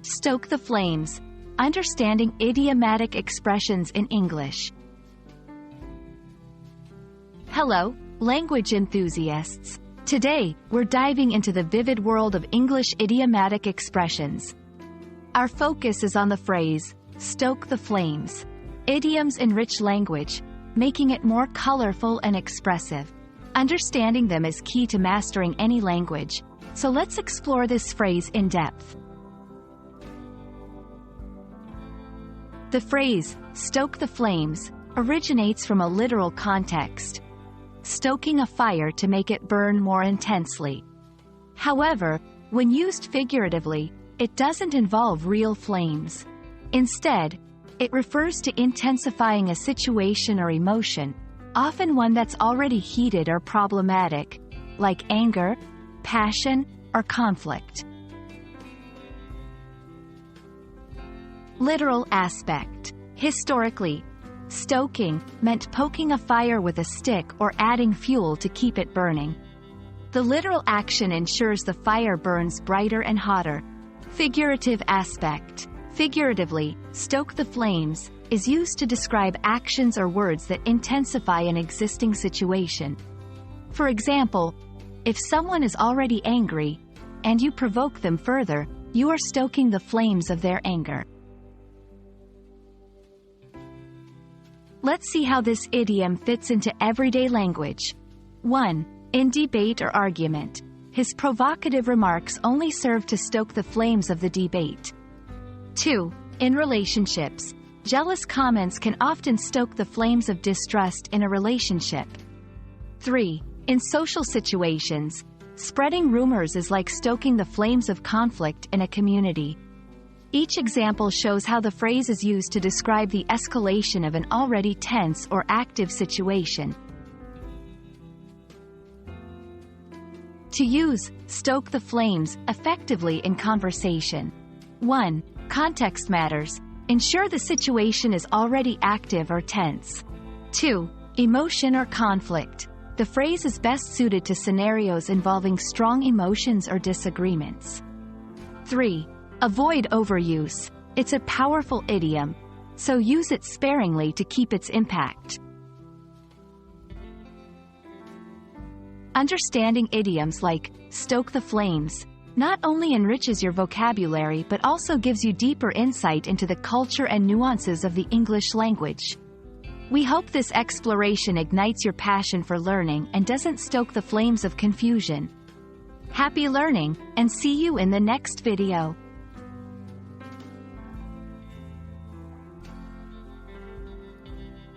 Stoke the flames. Understanding idiomatic expressions in English. Hello, language enthusiasts. Today, we're diving into the vivid world of English idiomatic expressions. Our focus is on the phrase, stoke the flames. Idioms enrich language, making it more colorful and expressive. Understanding them is key to mastering any language, so let's explore this phrase in depth. The phrase, stoke the flames, originates from a literal context, stoking a fire to make it burn more intensely. However, when used figuratively, it doesn't involve real flames. Instead, it refers to intensifying a situation or emotion, often one that's already heated or problematic, like anger, passion, or conflict. Literal aspect. Historically, stoking meant poking a fire with a stick or adding fuel to keep it burning. The literal action ensures the fire burns brighter and hotter. Figurative aspect. Figuratively, stoke the flames is used to describe actions or words that intensify an existing situation. For example, if someone is already angry, and you provoke them further, you are stoking the flames of their anger. Let's see how this idiom fits into everyday language. 1. In debate or argument. His provocative remarks only serve to stoke the flames of the debate. 2. In relationships. Jealous comments can often stoke the flames of distrust in a relationship. 3. In social situations. Spreading rumors is like stoking the flames of conflict in a community. Each example shows how the phrase is used to describe the escalation of an already tense or active situation. To use stoke the flames effectively in conversation. 1. Context matters. Ensure the situation is already active or tense. 2. Emotion or conflict. The phrase is best suited to scenarios involving strong emotions or disagreements. 3. Avoid overuse. It's a powerful idiom, so use it sparingly to keep its impact. Understanding idioms like stoke the flames not only enriches your vocabulary but also gives you deeper insight into the culture and nuances of the English language. We hope this exploration ignites your passion for learning and doesn't stoke the flames of confusion. Happy learning, and see you in the next video.